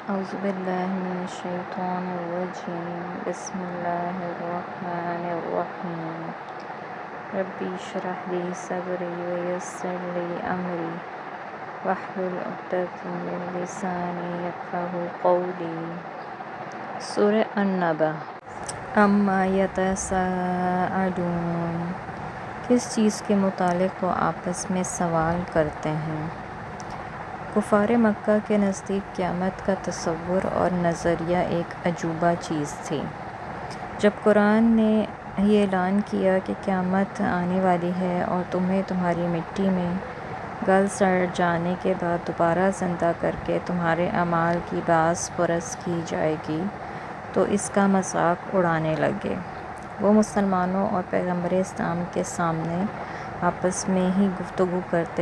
أعوذ بالله من الشيطان الرجيم بسم الله الرحمن الرحيم ربي اشرح لي صدري ويسر لي أمري واحلل عقدة من لساني يفقهوا قولي۔ سورہ النبأ۔ عما یتساءلون، کس چیز کے متعلق وہ آپس میں سوال کرتے ہیں؟ کفار مکہ کے نزدیک قیامت کا تصور اور نظریہ ایک عجوبہ چیز تھی۔ جب قرآن نے یہ اعلان کیا کہ قیامت آنے والی ہے اور تمہیں تمہاری مٹی میں گل سڑ جانے کے بعد دوبارہ زندہ کر کے تمہارے اعمال کی باز پرس کی جائے گی، تو اس کا مذاق اڑانے لگے۔ وہ مسلمانوں اور پیغمبر اسلام کے سامنے آپس میں ہی گفتگو کرتے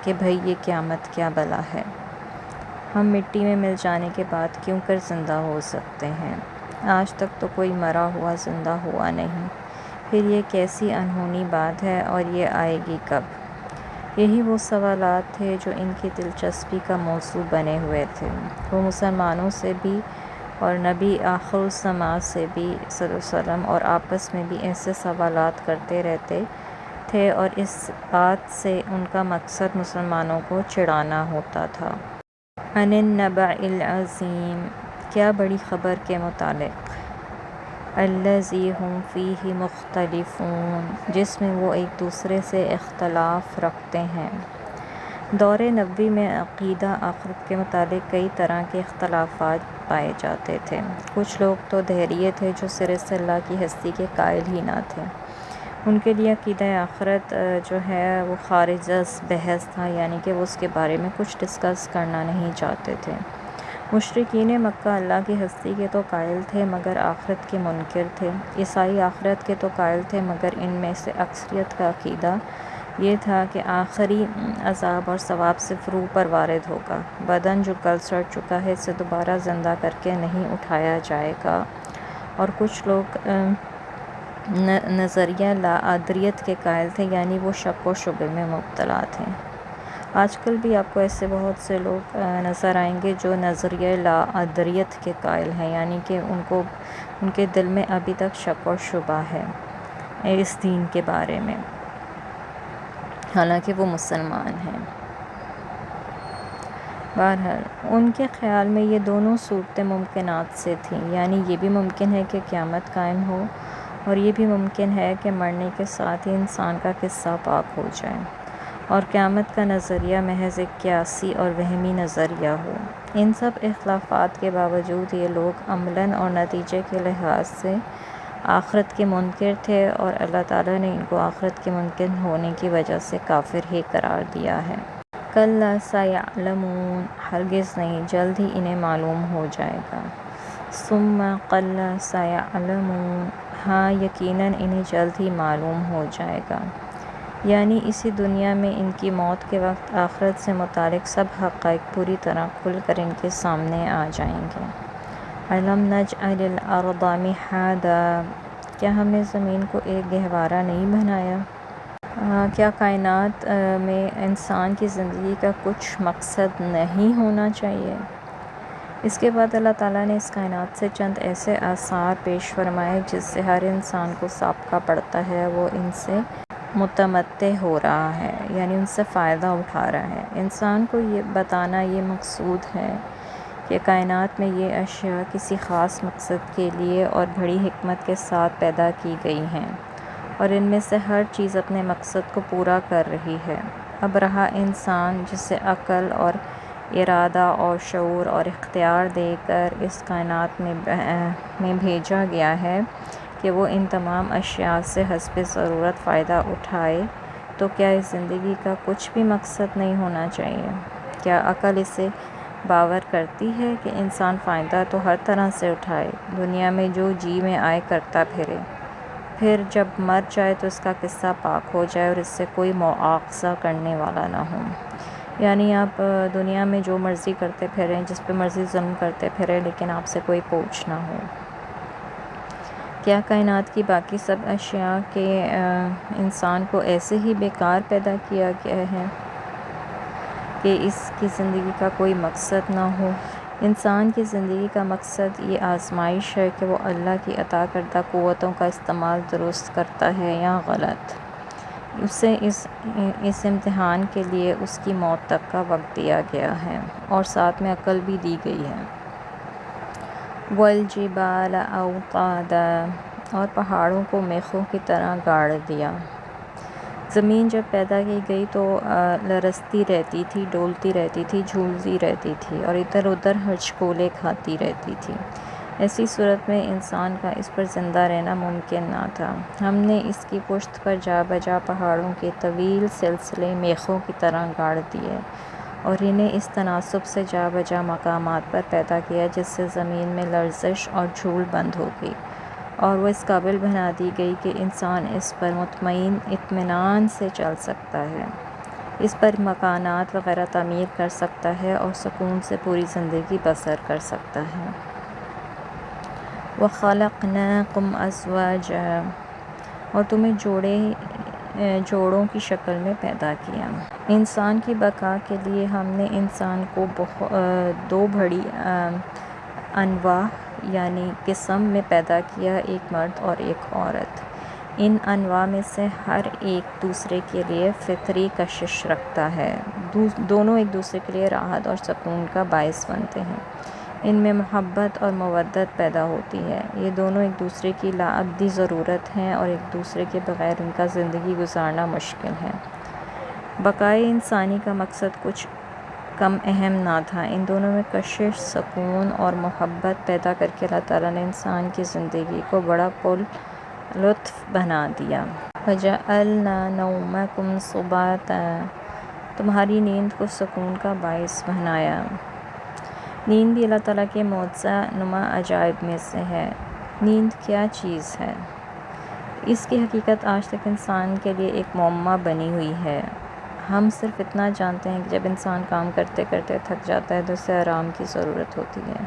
کہ بھئی یہ قیامت کیا بلا ہے؟ ہم مٹی میں مل جانے کے بعد کیوں کر زندہ ہو سکتے ہیں؟ آج تک تو کوئی مرا ہوا زندہ ہوا نہیں، پھر یہ کیسی انہونی بات ہے اور یہ آئے گی کب؟ یہی وہ سوالات تھے جو ان کی دلچسپی کا موضوع بنے ہوئے تھے۔ وہ مسلمانوں سے بھی اور نبی آخر الزماں سے بھی صلی اللہ علیہ وسلم اور آپس میں بھی ایسے سوالات کرتے رہتے تھے، اور اس بات سے ان کا مقصد مسلمانوں کو چڑھانا ہوتا تھا۔ عن النبأ العظیم، کیا بڑی خبر کے متعلق؟ الذی ھم فیہ مختلفون، جس میں وہ ایک دوسرے سے اختلاف رکھتے ہیں۔ دور نبوی میں عقیدہ آخرت کے متعلق کئی طرح کے اختلافات پائے جاتے تھے۔ کچھ لوگ تو دہریے تھے جو سرے سے اللہ کی ہستی کے قائل ہی نہ تھے۔ ان کے لیے عقیدہ آخرت جو ہے وہ خارج از بحث تھا، یعنی کہ وہ اس کے بارے میں کچھ ڈسکس کرنا نہیں چاہتے تھے۔ مشرکین مکہ اللہ کی ہستی کے تو قائل تھے مگر آخرت کے منکر تھے۔ عیسائی آخرت کے تو قائل تھے مگر ان میں سے اکثریت کا عقیدہ یہ تھا کہ آخری عذاب اور ثواب صرف روح پر وارد ہوگا، بدن جو گل سڑ چکا ہے اسے دوبارہ زندہ کر کے نہیں اٹھایا جائے گا۔ اور کچھ لوگ نظریہ لاعدریت کے قائل تھے، یعنی وہ شک و شبے میں مبتلا تھے۔ آج کل بھی آپ کو ایسے بہت سے لوگ نظر آئیں گے جو نظریہ لاعدریت کے قائل ہیں، یعنی کہ ان کے دل میں ابھی تک شک و شبہ ہے اس دین کے بارے میں، حالانکہ وہ مسلمان ہیں۔ بہرحال ان کے خیال میں یہ دونوں صورتیں ممکنات سے تھیں، یعنی یہ بھی ممکن ہے کہ قیامت قائم ہو اور یہ بھی ممکن ہے کہ مرنے کے ساتھ ہی انسان کا قصہ پاک ہو جائے اور قیامت کا نظریہ محض ایک قیاسی اور وہمی نظریہ ہو۔ ان سب اختلافات کے باوجود یہ لوگ عملاً اور نتیجے کے لحاظ سے آخرت کے منکر تھے، اور اللہ تعالیٰ نے ان کو آخرت کے منکر ہونے کی وجہ سے کافر ہی قرار دیا ہے۔ کلا سیعلمون، ہرگز نہیں، جلد ہی انہیں معلوم ہو جائے گا۔ ثم کلا سیعلمون، ہاں یقیناً انہیں جلد ہی معلوم ہو جائے گا، یعنی اسی دنیا میں ان کی موت کے وقت آخرت سے متعلق سب حقائق پوری طرح کھل کر ان کے سامنے آ جائیں گے۔ الم نجعل الارض مہادا، کیا ہم نے زمین کو ایک گہوارہ نہیں بنایا؟ کیا کائنات میں انسان کی زندگی کا کچھ مقصد نہیں ہونا چاہیے؟ اس کے بعد اللہ تعالیٰ نے اس کائنات سے چند ایسے آثار پیش فرمائے جس سے ہر انسان کو سابقہ پڑتا ہے، وہ ان سے متمتع ہو رہا ہے، یعنی ان سے فائدہ اٹھا رہا ہے۔ انسان کو یہ بتانا یہ مقصود ہے کہ کائنات میں یہ اشیاء کسی خاص مقصد کے لیے اور بڑی حکمت کے ساتھ پیدا کی گئی ہیں، اور ان میں سے ہر چیز اپنے مقصد کو پورا کر رہی ہے۔ اب رہا انسان، جسے عقل اور ارادہ اور شعور اور اختیار دے کر اس کائنات میں بھیجا گیا ہے کہ وہ ان تمام اشیاء سے حسب ضرورت فائدہ اٹھائے، تو کیا اس زندگی کا کچھ بھی مقصد نہیں ہونا چاہیے؟ کیا عقل اسے باور کرتی ہے کہ انسان فائدہ تو ہر طرح سے اٹھائے، دنیا میں جو جی میں آئے کرتا پھرے، پھر جب مر جائے تو اس کا قصہ پاک ہو جائے اور اس سے کوئی مواخذہ کرنے والا نہ ہو؟ یعنی آپ دنیا میں جو مرضی کرتے پھریں، جس پہ مرضی ظلم کرتے پھریں، لیکن آپ سے کوئی پوچھ نہ ہو۔ کیا کائنات کی باقی سب اشیاء کے انسان کو ایسے ہی بیکار پیدا کیا گیا ہے کہ اس کی زندگی کا کوئی مقصد نہ ہو؟ انسان کی زندگی کا مقصد یہ آزمائش ہے کہ وہ اللہ کی عطا کردہ قوتوں کا استعمال درست کرتا ہے یا غلط۔ اسے اس امتحان کے لیے اس کی موت تک کا وقت دیا گیا ہے اور ساتھ میں عقل بھی دی گئی ہے۔ وَالْجِبَالَ أَوْطَادًا، اور پہاڑوں کو میخوں کی طرح گاڑ دیا۔ زمین جب پیدا کی گئی تو لرزتی رہتی تھی، ڈولتی رہتی تھی، جھولتی رہتی تھی اور ادھر ادھر ہچکولے کھاتی رہتی تھی۔ ایسی صورت میں انسان کا اس پر زندہ رہنا ممکن نہ تھا۔ ہم نے اس کی پشت پر جا بجا پہاڑوں کے طویل سلسلے میخوں کی طرح گاڑ دیے اور انہیں اس تناسب سے جا بجا مقامات پر پیدا کیا جس سے زمین میں لرزش اور جھول بند ہو گئی اور وہ اس قابل بنا دی گئی کہ انسان اس پر مطمئن اطمینان سے چل سکتا ہے، اس پر مکانات وغیرہ تعمیر کر سکتا ہے اور سکون سے پوری زندگی بسر کر سکتا ہے۔ وَخَلَقْنَاكُمْ أَزْوَاجًا، اور تمہیں جوڑوں کی شکل میں پیدا کیا۔ انسان کی بقا کے لیے ہم نے انسان کو دو بڑی انواع یعنی قسم میں پیدا کیا، ایک مرد اور ایک عورت۔ ان انواع میں سے ہر ایک دوسرے کے لیے فطری کشش رکھتا ہے، دونوں ایک دوسرے کے لیے راحت اور سکون کا باعث بنتے ہیں، ان میں محبت اور مودت پیدا ہوتی ہے۔ یہ دونوں ایک دوسرے کی لاابدی ضرورت ہیں اور ایک دوسرے کے بغیر ان کا زندگی گزارنا مشکل ہے۔ بقائے انسانی کا مقصد کچھ کم اہم نہ تھا، ان دونوں میں کشش، سکون اور محبت پیدا کر کے اللہ تعالیٰ نے انسان کی زندگی کو بڑا پر لطف بنا دیا۔ وَجَعَلْنَا نَوْمَكُمْ سُبَاتًا، تمہاری نیند کو سکون کا باعث بنایا۔ نیند بھی اللہ تعالیٰ کے معجزہ نما عجائب میں سے ہے۔ نیند کیا چیز ہے؟ اس کی حقیقت آج تک انسان کے لیے ایک معمہ بنی ہوئی ہے۔ ہم صرف اتنا جانتے ہیں کہ جب انسان کام کرتے کرتے تھک جاتا ہے تو اسے آرام کی ضرورت ہوتی ہے،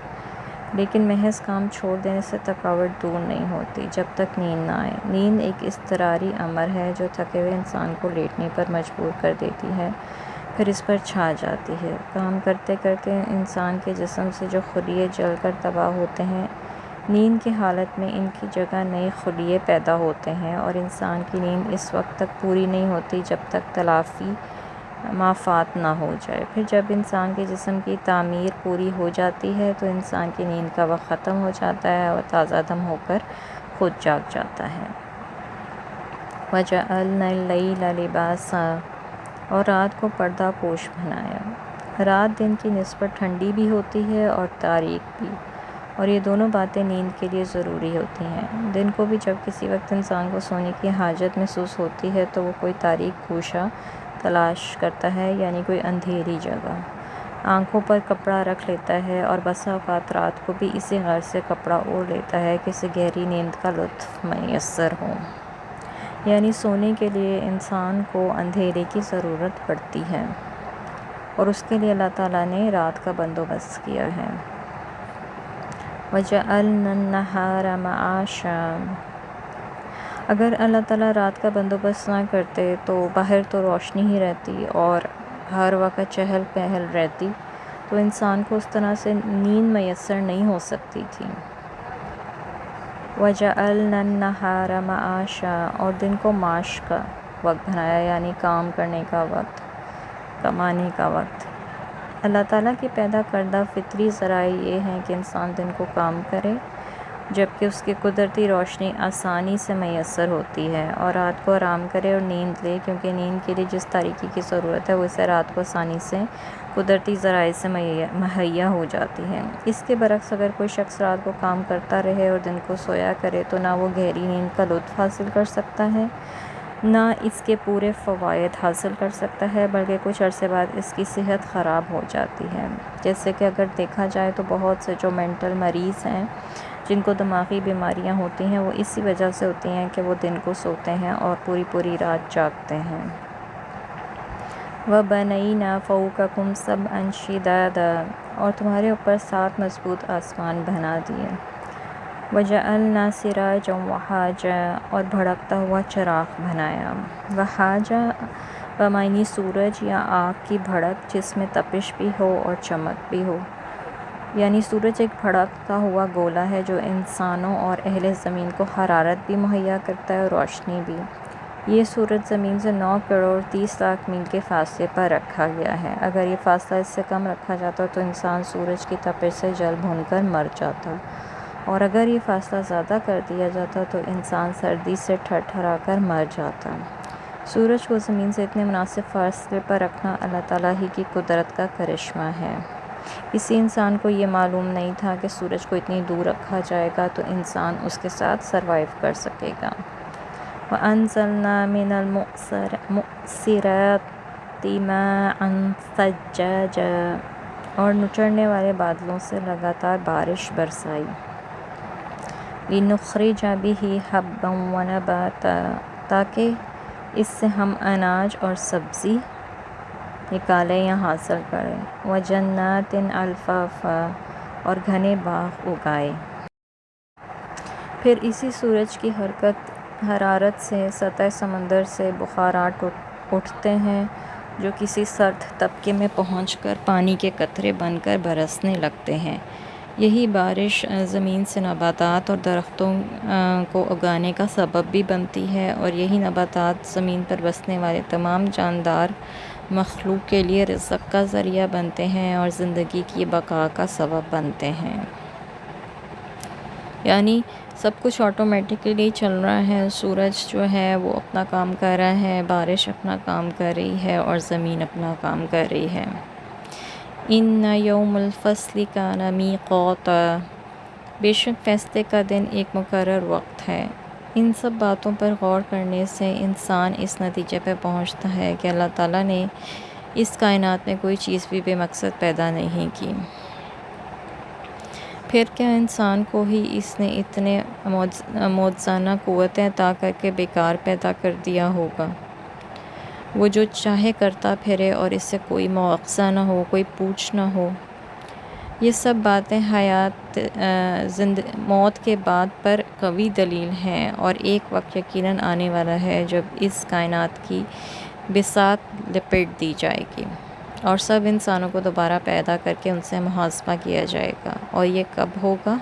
لیکن محض کام چھوڑ دینے سے تھکاوٹ دور نہیں ہوتی جب تک نیند نہ آئے۔ نیند ایک اضطراری امر ہے جو تھکے ہوئے انسان کو لیٹنے پر مجبور کر دیتی ہے، پھر اس پر چھا جاتی ہے۔ کام کرتے کرتے انسان کے جسم سے جو خلیے جل کر تباہ ہوتے ہیں، نیند کی حالت میں ان کی جگہ نئے خلیے پیدا ہوتے ہیں اور انسان کی نیند اس وقت تک پوری نہیں ہوتی جب تک تلافی مافات نہ ہو جائے۔ پھر جب انسان کے جسم کی تعمیر پوری ہو جاتی ہے تو انسان کی نیند کا وقت ختم ہو جاتا ہے اور تازہ دم ہو کر خود جاگ جاتا ہے۔ وَجَعَلْنَا اللَّيْلَ لِبَاسًا، اور رات کو پردہ پوش بنایا۔ رات دن کی نسبت ٹھنڈی بھی ہوتی ہے اور تاریک بھی، اور یہ دونوں باتیں نیند کے لیے ضروری ہوتی ہیں۔ دن کو بھی جب کسی وقت انسان کو سونے کی حاجت محسوس ہوتی ہے تو وہ کوئی تاریک گوشہ تلاش کرتا ہے، یعنی کوئی اندھیری جگہ، آنکھوں پر کپڑا رکھ لیتا ہے اور بسا اوقات رات کو بھی اسی غرض سے کپڑا اوڑھ لیتا ہے کہ اسے گہری نیند کا لطف میسر ہو۔ یعنی سونے کے لیے انسان کو اندھیرے کی ضرورت پڑتی ہے اور اس کے لیے اللہ تعالیٰ نے رات کا بندوبست کیا ہے۔ وَجَعَلْنَا النَّهَارَ مَعَاشًا، اگر اللہ تعالیٰ رات کا بندوبست نہ کرتے تو باہر تو روشنی ہی رہتی اور ہر وقت چہل پہل رہتی، تو انسان کو اس طرح سے نیند میسر نہیں ہو سکتی تھی۔ وَجَعَلْنَا النَّهَارَ مَعَاشًا، اور دن کو معاش کا وقت بنایا، یعنی کام کرنے کا وقت، کمانے کا وقت۔ اللہ تعالیٰ کی پیدا کردہ فطری ذرائع یہ ہیں کہ انسان دن کو کام کرے جبکہ اس کی قدرتی روشنی آسانی سے میسر ہوتی ہے، اور رات کو آرام کرے اور نیند لے، کیونکہ نیند کے لیے جس تاریکی کی ضرورت ہے وہ اسے رات کو آسانی سے قدرتی ذرائع سے مہیا ہو جاتی ہے۔ اس کے برعکس اگر کوئی شخص رات کو کام کرتا رہے اور دن کو سویا کرے تو نہ وہ گہری نیند کا لطف حاصل کر سکتا ہے، نہ اس کے پورے فوائد حاصل کر سکتا ہے، بلکہ کچھ عرصے بعد اس کی صحت خراب ہو جاتی ہے۔ جیسے کہ اگر دیکھا جائے تو بہت سے جو مینٹل مریض ہیں جن کو دماغی بیماریاں ہوتی ہیں وہ اسی وجہ سے ہوتی ہیں کہ وہ دن کو سوتے ہیں اور پوری رات جاگتے ہیں۔ وَبَنَيْنَا فَوْقَكُمْ سَبْعًا شِدَادًا، اور تمہارے اوپر 7 مضبوط آسمان بنا دیے۔ وَجَعَلْنَا سِرَاجًا وَهَّاجًا، اور بھڑکتا ہوا چراغ بنایا۔ وَهَّاجًا بمعنی سورج یا آگ کی بھڑک جس میں تپش بھی ہو اور چمک بھی ہو۔ یعنی سورج ایک بھڑکتا ہوا گولا ہے جو انسانوں اور اہل زمین کو حرارت بھی مہیا کرتا ہے اور روشنی بھی۔ یہ سورج زمین سے 9 کروڑ 30 لاکھ میل کے فاصلے پر رکھا گیا ہے۔ اگر یہ فاصلہ اس سے کم رکھا جاتا تو انسان سورج کی تپش سے جل بھن کر مر جاتا، اور اگر یہ فاصلہ زیادہ کر دیا جاتا تو انسان سردی سے تھرتھرا کر مر جاتا۔ سورج کو زمین سے اتنے مناسب فاصلے پر رکھنا اللہ تعالیٰ ہی کی قدرت کا کرشمہ ہے۔ کسی انسان کو یہ معلوم نہیں تھا کہ سورج کو اتنی دور رکھا جائے گا تو انسان اس کے ساتھ سروائیو کر سکے گا۔ وَأَنزَلْنَا مِنَ الْمُعْصِرَاتِ مَاءً ثَجَّاجًا، اور نچڑنے والے بادلوں سے لگاتار بارش برسائی۔ لِنُخْرِجَ بِهِ حَبًّا وَنَبَاتًا، تاکہ اس سے ہم اناج اور سبزی نکالیں یا حاصل کریں۔ وَجَنَّاتٍ أَلْفَافًا، اور گھنے باغ اگائے۔ پھر اسی سورج کی حرارت سے سطح سمندر سے بخارات اٹھتے ہیں جو کسی سرد طبقے میں پہنچ کر پانی کے قطرے بن کر برسنے لگتے ہیں۔ یہی بارش زمین سے نباتات اور درختوں کو اگانے کا سبب بھی بنتی ہے، اور یہی نباتات زمین پر بسنے والے تمام جاندار مخلوق کے لیے رزق کا ذریعہ بنتے ہیں اور زندگی کی بقا کا سبب بنتے ہیں۔ یعنی سب کچھ آٹومیٹکلی چل رہا ہے، سورج جو ہے وہ اپنا کام کر رہا ہے، بارش اپنا کام کر رہی ہے، اور زمین اپنا کام کر رہی ہے۔ إِنَّ يَوْمَ الْفَصْلِ كَانَ مِيقَاتًا، بے شک فیصلے کا دن ایک مقرر وقت ہے۔ ان سب باتوں پر غور کرنے سے انسان اس نتیجے پہ پہنچتا ہے کہ اللہ تعالیٰ نے اس کائنات میں کوئی چیز بھی بے مقصد پیدا نہیں کی۔ پھر کیا انسان کو ہی اس نے اتنے معجزانہ قوتیں عطا کر کے بیکار پیدا کر دیا ہوگا؟ وہ جو چاہے کرتا پھرے اور اس سے کوئی مواخذہ نہ ہو، کوئی پوچھ نہ ہو۔ یہ سب باتیں موت کے بعد پر قوی دلیل ہیں، اور ایک وقت یقیناً آنے والا ہے جب اس کائنات کی بساط لپیٹ دی جائے گی اور سب انسانوں کو دوبارہ پیدا کر کے ان سے محاسبہ کیا جائے گا۔ اور یہ کب ہوگا؟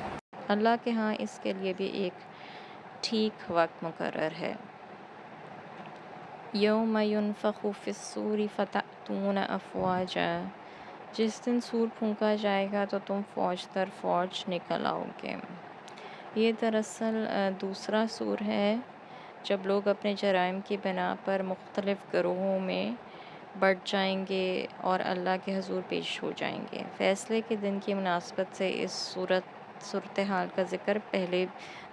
اللہ کے ہاں اس کے لیے بھی ایک ٹھیک وقت مقرر ہے۔ یوم ینفخ فی الصور فتأتون افواجا، جس دن سور پھونکا جائے گا تو تم فوج در فوج نکل آؤ گے۔ یہ دراصل دوسرا سور ہے جب لوگ اپنے جرائم کی بنا پر مختلف گروہوں میں بٹ جائیں گے اور اللہ کے حضور پیش ہو جائیں گے۔ فیصلے کے دن کی مناسبت سے اس صورتحال کا ذکر پہلے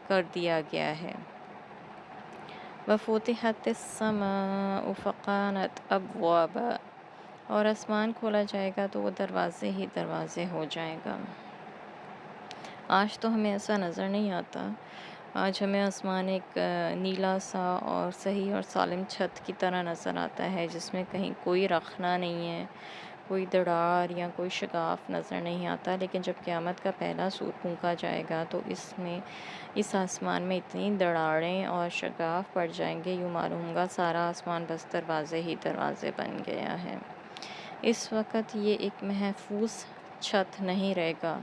کر دیا گیا ہے۔ وَفُتِحَتِ السَّمَاءُ فَكَانَتْ أَبْوَابًا، اور آسمان کھولا جائے گا تو وہ دروازے ہی دروازے ہو جائے گا۔ آج تو ہمیں ایسا نظر نہیں آتا، آج ہمیں آسمان ایک نیلا سا اور صحیح اور سالم چھت کی طرح نظر آتا ہے جس میں کہیں کوئی رخنہ نہیں ہے، کوئی دراڑ یا کوئی شگاف نظر نہیں آتا۔ لیکن جب قیامت کا پہلا سور پھونکا جائے گا تو اس آسمان میں اتنی دراڑیں اور شگاف پڑ جائیں گے، یوں معلوم ہوگا سارا آسمان بس دروازے ہی دروازے بن گیا ہے۔ اس وقت یہ ایک محفوظ چھت نہیں رہے گا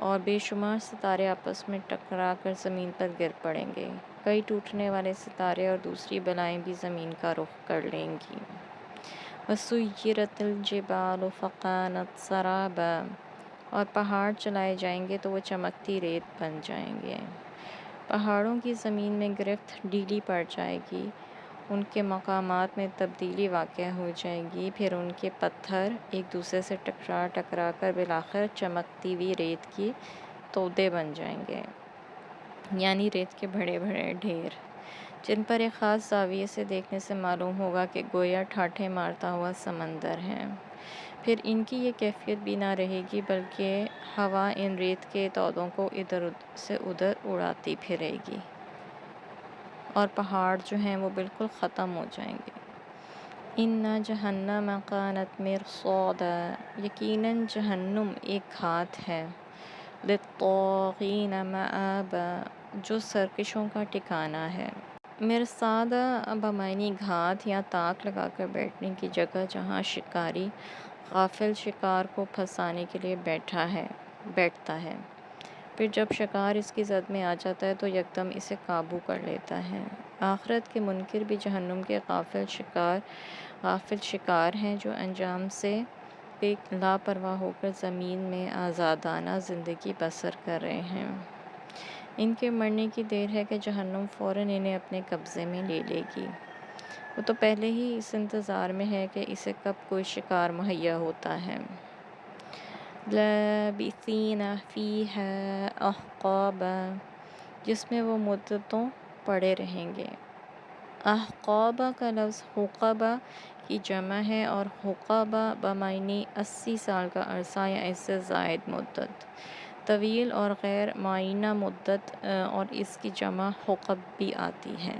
اور بے شمار ستارے آپس میں ٹکرا کر زمین پر گر پڑیں گے۔ کئی ٹوٹنے والے ستارے اور دوسری بلائیں بھی زمین کا رخ کر لیں گی۔ وَسُيِّرَتِ الْجِبَالُ فَكَانَتْ سَرَابًا، اور پہاڑ چلائے جائیں گے تو وہ چمکتی ریت بن جائیں گے۔ پہاڑوں کی زمین میں گرفت ڈھیلی پڑ جائے گی، ان کے مقامات میں تبدیلی واقع ہو جائے گی، پھر ان کے پتھر ایک دوسرے سے ٹکرا کر بالآخر چمکتی ہوئی ریت کی تودے بن جائیں گے، یعنی ریت کے بڑے بڑے ڈھیر جن پر ایک خاص زاویے سے دیکھنے سے معلوم ہوگا کہ گویا ٹھاٹھے مارتا ہوا سمندر ہے۔ پھر ان کی یہ کیفیت بھی نہ رہے گی بلکہ ہوا ان ریت کے تودوں کو ادھر سے ادھر اڑاتی پھرے گی اور پہاڑ جو ہیں وہ بالکل ختم ہو جائیں گے۔ اِنَّ جَہَنَّمَ كَانَتْ مِرْصَادًا، یقیناً جہنم ایک گھات ہے۔ لِلطَّاغِينَ مَآبًا، جو سرکشوں کا ٹھکانہ ہے۔ مرصادہ بمعنی گھات یا تاک لگا کر بیٹھنے کی جگہ جہاں شکاری غافل شکار کو پھنسانے کے لیے بیٹھا ہے۔ بیٹھتا ہے، پھر جب شکار اس کی زد میں آ جاتا ہے تو یکدم اسے قابو کر لیتا ہے۔ آخرت کے منکر بھی جہنم کے غافل شکار ہیں جو انجام سے لاپرواہ ہو کر زمین میں آزادانہ زندگی بسر کر رہے ہیں۔ ان کے مرنے کی دیر ہے کہ جہنم فوراً انہیں اپنے قبضے میں لے لے گی۔ وہ تو پہلے ہی اس انتظار میں ہے کہ اسے کب کوئی شکار مہیا ہوتا ہے۔ لابثین فیہا احقابا، جس میں وہ مدتوں پڑے رہیں گے۔ احقابا کا لفظ حقبہ کی جمع ہے اور حقبہ بمعنی 80 سال کا عرصہ یا اس سے زائد مدت، طویل اور غیر معینہ مدت، اور اس کی جمع حقب بھی آتی ہے۔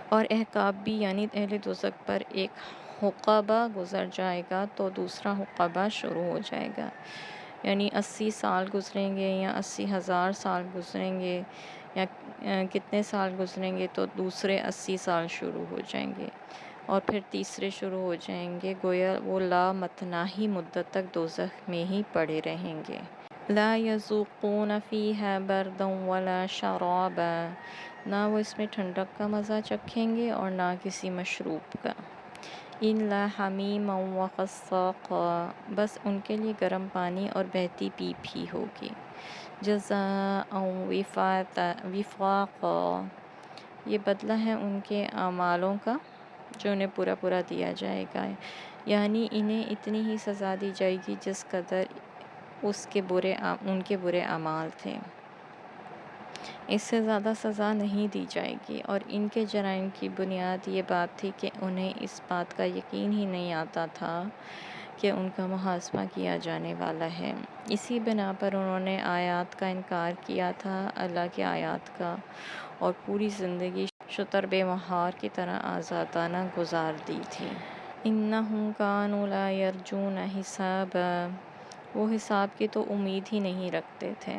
اور احقاب بھی، یعنی اہل دوزخ پر ایک حقبہ گزر جائے گا تو دوسرا حقبہ شروع ہو جائے گا، یعنی 80 سال گزریں گے یا 80,000 سال گزریں گے یا کتنے سال گزریں گے تو دوسرے 80 سال شروع ہو جائیں گے اور پھر تیسرے شروع ہو جائیں گے، گویا وہ لامتناہی مدت تک دوزخ میں ہی پڑے رہیں گے۔ لا یذوقون فیہا بردا ولا شرابا، نہ وہ اس میں ٹھنڈک کا مزہ چکھیں گے اور نہ کسی مشروب کا۔ الا حمیما وغساقا، بس ان کے لیے گرم پانی اور بہتی پیپ ہی ہوگی۔ جزاء وفاقا، یہ بدلہ ہے ان کے اعمالوں کا جو انہیں پورا پورا دیا جائے گا، یعنی انہیں اتنی ہی سزا دی جائے گی جس قدر ان کے برے اعمال تھے، اس سے زیادہ سزا نہیں دی جائے گی۔ اور ان کے جرائم کی بنیاد یہ بات تھی کہ انہیں اس بات کا یقین ہی نہیں آتا تھا کہ ان کا محاسبہ کیا جانے والا ہے، اسی بنا پر انہوں نے آیات کا انکار کیا تھا، اللہ کی آیات کا، اور پوری زندگی شتر بے مہار کی طرح آزادانہ گزار دی تھی۔ انہم کانوا لا یرجون حسابا، وہ حساب کی تو امید ہی نہیں رکھتے تھے۔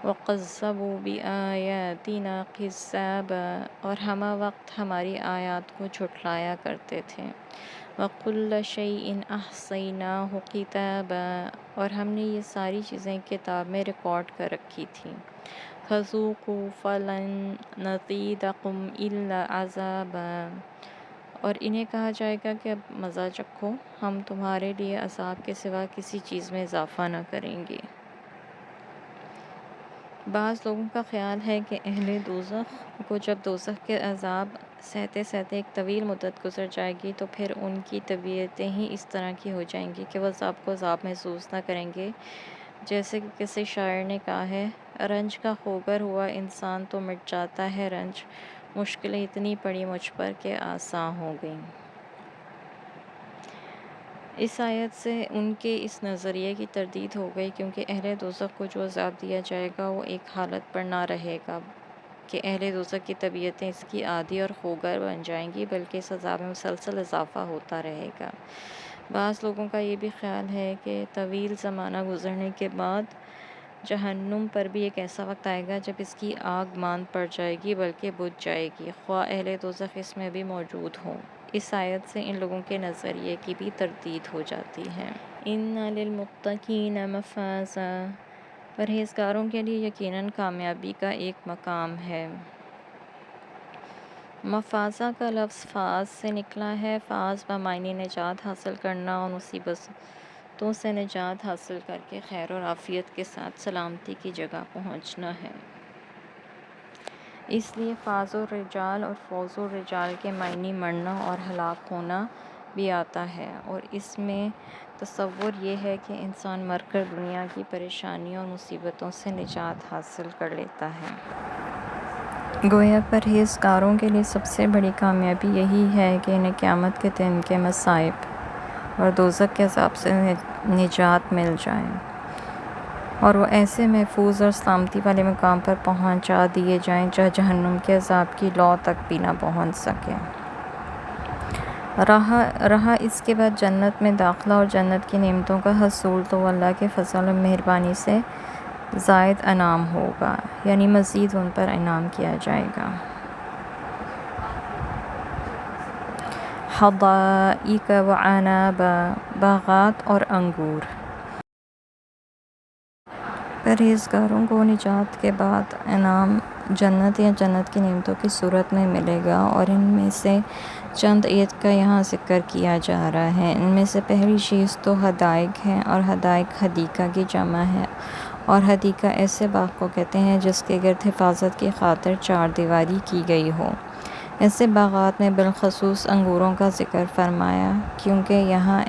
وَكَذَّبُوا بِآيَاتِنَا كِذَّابًا، اور ہمہ وقت ہماری آیات کو جھٹلایا کرتے تھے۔ وَكُلَّ شَيْءٍ أَحْصَيْنَاهُ كِتَابًا، اور ہم نے یہ ساری چیزیں کتاب میں ریکارڈ کر رکھی تھیں۔ فَذُوقُوا فَلَن نَزِيدَكُمْ إِلَّا عَذَابًا، اور انہیں کہا جائے گا کہ اب مزہ چکھو، ہم تمہارے لیے عذاب کے سوا کسی چیز میں اضافہ نہ کریں گے۔ بعض لوگوں کا خیال ہے کہ اہل دوزخ کو جب دوزخ کے عذاب سہتے سہتے ایک طویل مدت گزر جائے گی تو پھر ان کی طبیعتیں ہی اس طرح کی ہو جائیں گی کہ وہ عذاب کو عذاب محسوس نہ کریں گے، جیسے کہ کسی شاعر نے کہا ہے، رنج کا خوگر ہوا انسان تو مٹ جاتا ہے رنج، مشکلیں اتنی پڑی مجھ پر کہ آساں ہو گئیں۔ اس آیت سے ان کے اس نظریے کی تردید ہو گئی، کیونکہ اہل دوزخ کو جو عذاب دیا جائے گا وہ ایک حالت پر نہ رہے گا کہ اہل دوزخ کی طبیعتیں اس کی عادی اور خوگر بن جائیں گی، بلکہ اس عذاب میں مسلسل اضافہ ہوتا رہے گا۔ بعض لوگوں کا یہ بھی خیال ہے کہ طویل زمانہ گزرنے کے بعد جہنم پر بھی ایک ایسا وقت آئے گا جب اس کی آگ ماند پڑ جائے گی بلکہ بجھ جائے گی، خواہ اہل دوزخ اس میں بھی موجود ہوں۔ اس آیت سے ان لوگوں کے نظریے کی بھی تردید ہو جاتی ہے۔ ان للمتقین مفازا، پرہیزگاروں کے لیے یقیناً کامیابی کا ایک مقام ہے۔ مفازہ کا لفظ فاز سے نکلا ہے، فاز بمعنی نجات حاصل کرنا اور مصیبتوں سے نجات حاصل کر کے خیر اور عافیت کے ساتھ سلامتی کی جگہ پہنچنا ہے۔ اس لیے فاز الرجال اور فوز الرجال کے معنی مرنا اور ہلاک ہونا بھی آتا ہے، اور اس میں تصور یہ ہے کہ انسان مر کر دنیا کی پریشانیوں اور مصیبتوں سے نجات حاصل کر لیتا ہے۔ گویا پرہیزگاروں کے لیے سب سے بڑی کامیابی یہی ہے کہ انہیں قیامت کے دن کے مصائب اور دوزخ کے عذاب سے نجات مل جائے اور وہ ایسے محفوظ اور سلامتی والے مقام پر پہنچا دیے جائیں جہاں جہنم کے عذاب کی لو تک بھی نہ پہنچ سکے۔ رہا اس کے بعد جنت میں داخلہ اور جنت کی نعمتوں کا حصول، تو اللہ کے فضل و مہربانی سے زائد انعام ہوگا، یعنی مزید ان پر انعام کیا جائے گا۔ حدائق وعنابا، باغات اور انگور۔ پرہیزگاروں کو نجات کے بعد انعام جنت یا جنت کی نعمتوں کی صورت میں ملے گا، اور ان میں سے چند عید کا یہاں ذکر کیا جا رہا ہے۔ ان میں سے پہلی چیز تو حدائق ہے، اور حدائق حدیقہ کی جمع ہے، اور حدیقہ ایسے باغ کو کہتے ہیں جس کے گرد حفاظت کی خاطر چار دیواری کی گئی ہو۔ ایسے باغات میں بالخصوص انگوروں کا ذکر فرمایا، کیونکہ یہاں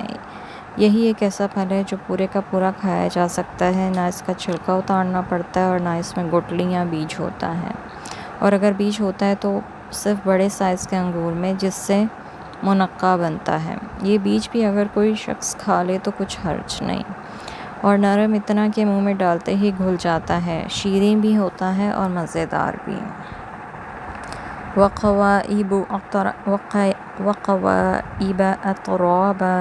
یہی ایک ایسا پھل ہے جو پورے کا پورا کھایا جا سکتا ہے، نہ اس کا چھلکا اتارنا پڑتا ہے اور نہ اس میں گٹلی یا بیج ہوتا ہے، اور اگر بیج ہوتا ہے تو صرف بڑے سائز کے انگور میں، جس سے منقع بنتا ہے۔ یہ بیج بھی اگر کوئی شخص کھا لے تو کچھ حرج نہیں، اور نرم اتنا کہ منہ میں ڈالتے ہی گھل جاتا ہے، شیریں بھی ہوتا ہے اور مزیدار بھی۔ وقوائب اترابا،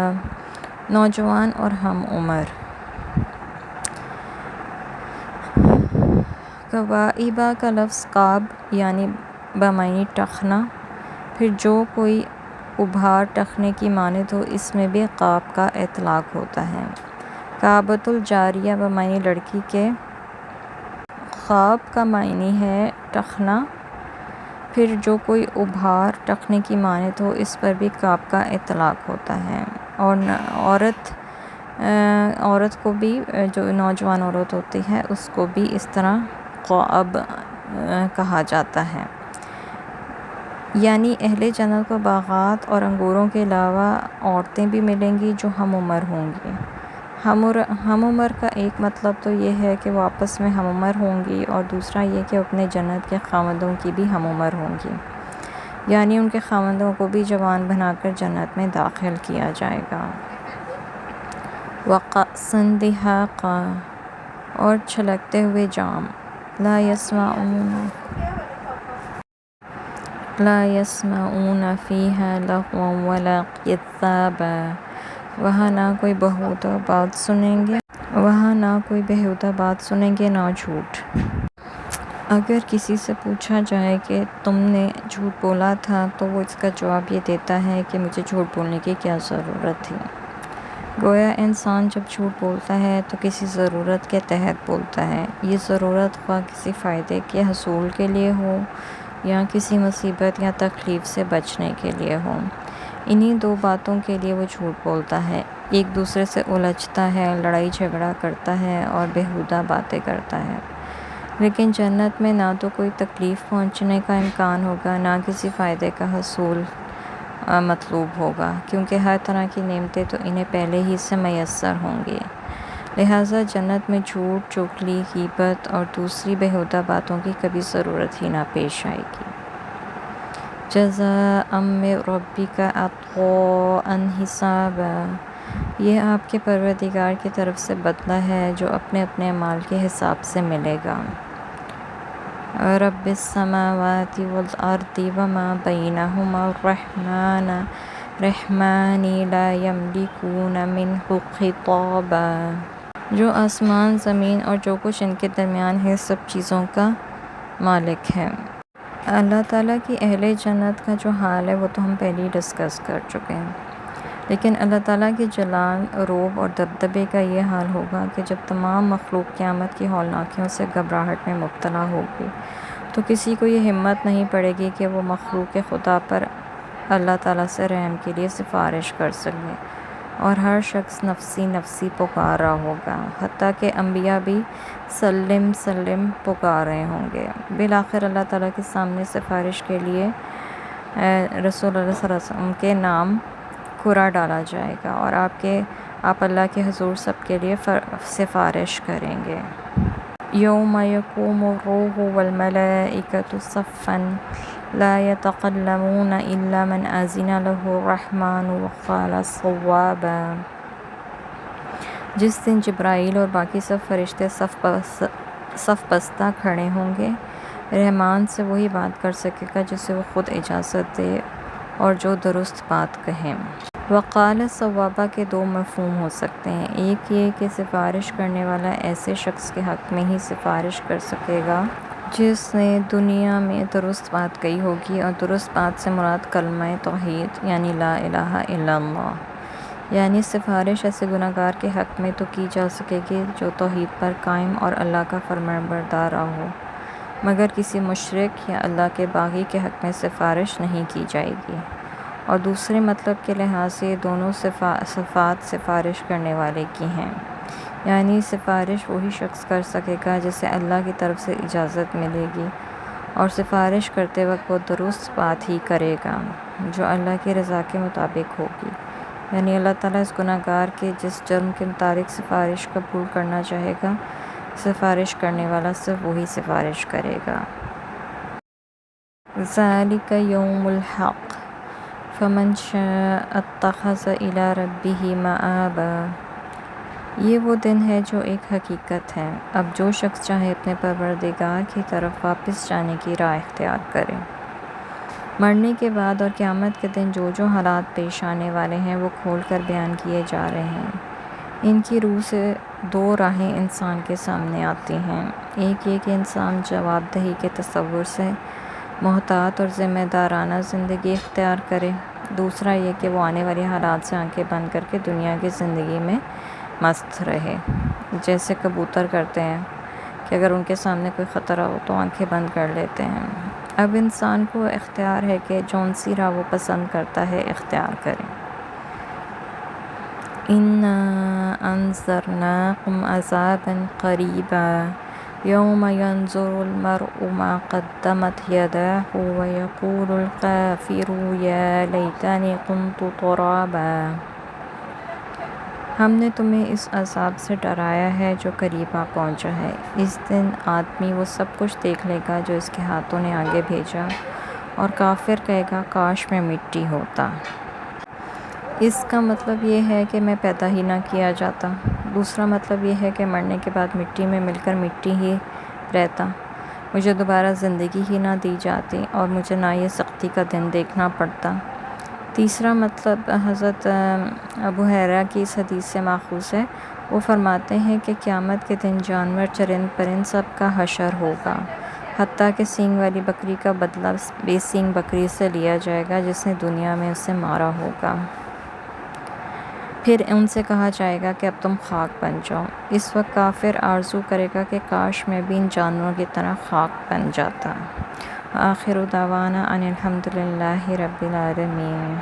نوجوان اور ہم عمر۔ قوائبہ کا لفظ قاب یعنی بمعنی ٹخنا، پھر جو کوئی ابھار ٹخنے کی مانند ہو، اس میں بھی قاب کا اطلاق ہوتا ہے۔ قابۃ الجاریہ بمعنی لڑکی کے، قاب کا معنی ہے ٹخنا، پھر جو کوئی ابھار ٹخنے کی مانند ہو، اس پر بھی قاب کا اطلاق ہوتا ہے۔ اور عورت کو بھی، جو نوجوان عورت ہوتی ہے، اس کو بھی اس طرح قواب کہا جاتا ہے۔ یعنی اہل جنت کو باغات اور انگوروں کے علاوہ عورتیں بھی ملیں گی جو ہم عمر ہوں گی۔ ہم عمر کا ایک مطلب تو یہ ہے کہ وہ آپس میں ہم عمر ہوں گی، اور دوسرا یہ کہ اپنے جنت کے خاوندوں کی بھی ہم عمر ہوں گی، یعنی ان کے خاوندوں کو بھی جوان بنا کر جنت میں داخل کیا جائے گا۔ وَكَأْسٍ دِهَاقًا، اور چھلکتے ہوئے جام۔ لا يسمعون فيها لغوا ولا كذابا، وہاں نہ کوئی بیہودہ بات سنیں گے، نہ جھوٹ۔ اگر کسی سے پوچھا جائے کہ تم نے جھوٹ بولا تھا تو وہ اس کا جواب یہ دیتا ہے کہ مجھے جھوٹ بولنے کی کیا ضرورت تھی۔ گویا انسان جب جھوٹ بولتا ہے تو کسی ضرورت کے تحت بولتا ہے، یہ ضرورت خواہ کسی فائدے کے حصول کے لیے ہو یا کسی مصیبت یا تکلیف سے بچنے کے لیے ہو۔ انہی دو باتوں کے لیے وہ جھوٹ بولتا ہے، ایک دوسرے سے الجھتا ہے، لڑائی جھگڑا کرتا ہے اور بیہودہ باتیں کرتا ہے۔ لیکن جنت میں نہ تو کوئی تکلیف پہنچنے کا امکان ہوگا، نہ کسی فائدے کا حصول مطلوب ہوگا، کیونکہ ہر طرح کی نعمتیں تو انہیں پہلے ہی سے میسر ہوں گی۔ لہٰذا جنت میں جھوٹ، چغلی، غیبت اور دوسری بیہودہ باتوں کی کبھی ضرورت ہی نہ پیش آئے گی۔ جزاء من ربک عطاء حسابا، یہ آپ کے پروردگار کی طرف سے بدلہ ہے جو اپنے اپنے اعمال کے حساب سے ملے گا۔ رب السماوات والارض وما بینہما الرحمن لا یملکون منہ خطابا، جو آسمان، زمین اور جو کچھ ان کے درمیان ہے سب چیزوں کا مالک ہے۔ اللہ تعالیٰ کی اہل جنت کا جو حال ہے وہ تو ہم پہلے ہی ڈسکس کر چکے ہیں، لیکن اللہ تعالیٰ کے جلال، عروب اور دبدبے کا یہ حال ہوگا کہ جب تمام مخلوق قیامت کی ہولناکیوں سے گھبراہٹ میں مبتلا ہوگی تو کسی کو یہ ہمت نہیں پڑے گی کہ وہ مخلوق خدا پر اللہ تعالیٰ سے رحم کے لیے سفارش کر سکے، اور ہر شخص نفسی نفسی پکار رہا ہوگا، حتیٰ کہ انبیاء بھی سلم سلم پکار رہے ہوں گے۔ بالآخر اللہ تعالیٰ کے سامنے سفارش کے لیے رسول اللہ صلی اللہ علیہ وسلم کے نام کھرا ڈالا جائے گا، اور آپ اللہ کے حضور سب کے لیے سفارش کریں گے۔ یوم یقوم الروح والملائکۃ صفا لا یتکلمون الا من اذن له الرحمن وقال صوابا، جس دن جبرائیل اور باقی سب فرشتے صف بستہ کھڑے ہوں گے، رحمان سے وہی بات کر سکے گا جسے وہ خود اجازت دے اور جو درست بات کہیں۔ وقال صوابا کے دو مفہوم ہو سکتے ہیں، ایک یہ کہ سفارش کرنے والا ایسے شخص کے حق میں ہی سفارش کر سکے گا جس نے دنیا میں درست بات کہی ہوگی، اور درست بات سے مراد کلمہ توحید یعنی لا الہ الا اللہ، یعنی سفارش ایسے گناہگار کے حق میں تو کی جا سکے گی جو توحید پر قائم اور اللہ کا فرمانبردار ہو، مگر کسی مشرک یا اللہ کے باغی کے حق میں سفارش نہیں کی جائے گی۔ اور دوسرے مطلب کے لحاظ سے یہ دونوں صفات سفارش کرنے والے کی ہیں، یعنی سفارش وہی شخص کر سکے گا جسے اللہ کی طرف سے اجازت ملے گی، اور سفارش کرتے وقت وہ درست بات ہی کرے گا جو اللہ کی رضا کے مطابق ہوگی، یعنی اللہ تعالیٰ اس گناہگار کے جس جرم کے متعلق سفارش قبول کرنا چاہے گا، سفارش کرنے والا صرف وہی سفارش کرے گا۔ ذَلِكَ يَوْمُ الْحَقِّ فَمَنْ شَاءَ اتَّخَذَ إِلَىٰ رَبِّهِ مَآبًا۔ یہ وہ دن ہے جو ایک حقیقت ہے، اب جو شخص چاہے اپنے پروردگار کی طرف واپس جانے کی راہ اختیار کرے۔ مرنے کے بعد اور قیامت کے دن جو جو حالات پیش آنے والے ہیں وہ کھول کر بیان کیے جا رہے ہیں۔ ان کی روح سے دو راہیں انسان کے سامنے آتی ہیں، ایک یہ کہ انسان جواب دہی کے تصور سے محتاط اور ذمہ دارانہ زندگی اختیار کرے، دوسرا یہ کہ وہ آنے والی حالات سے آنکھیں بند کر کے دنیا کی زندگی میں مست رہے، جیسے کبوتر کرتے ہیں کہ اگر ان کے سامنے کوئی خطرہ ہو تو آنکھیں بند کر لیتے ہیں۔ اب انسان کو اختیار ہے کہ جون سی راہ وہ پسند کرتا ہے اختیار کرے۔ اِنَّا أَنذَرْنَاكُمْ عَذَابًا قَرِيبًا يَوْمَ يَنظُرُ الْمَرْءُ مَا قَدَّمَتْ يَدَاهُ وَيَقُولُ الْكَافِرُ يَا لَيْتَنِي كُنتُ تُرَابًا۔ ہم نے تمہیں اس عذاب سے ڈرایا ہے جو قریب آ پہنچا ہے۔ اس دن آدمی وہ سب کچھ دیکھ لے گا جو اس کے ہاتھوں نے آگے بھیجا، اور کافر کہے گا کاش میں مٹی ہوتا۔ اس کا مطلب یہ ہے کہ میں پیدا ہی نہ کیا جاتا۔ دوسرا مطلب یہ ہے کہ مرنے کے بعد مٹی میں مل کر مٹی ہی رہتا، مجھے دوبارہ زندگی ہی نہ دی جاتی اور مجھے نہ یہ سختی کا دن دیکھنا پڑتا۔ تیسرا مطلب حضرت ابو ہریرہ کی اس حدیث سے ماخوذ ہے، وہ فرماتے ہیں کہ قیامت کے دن جانور، چرند پرند سب کا حشر ہوگا، حتیٰ کہ سینگ والی بکری کا بدلہ بے سینگ بکری سے لیا جائے گا جس نے دنیا میں اسے مارا ہوگا۔ پھر ان سے کہا جائے گا کہ اب تم خاک بن جاؤ۔ اس وقت کافر آرزو کرے گا کہ کاش میں بھی ان جانوروں کی طرح خاک بن جاتا۔ آخر دعوانا ان الحمد للہ رب العالمین۔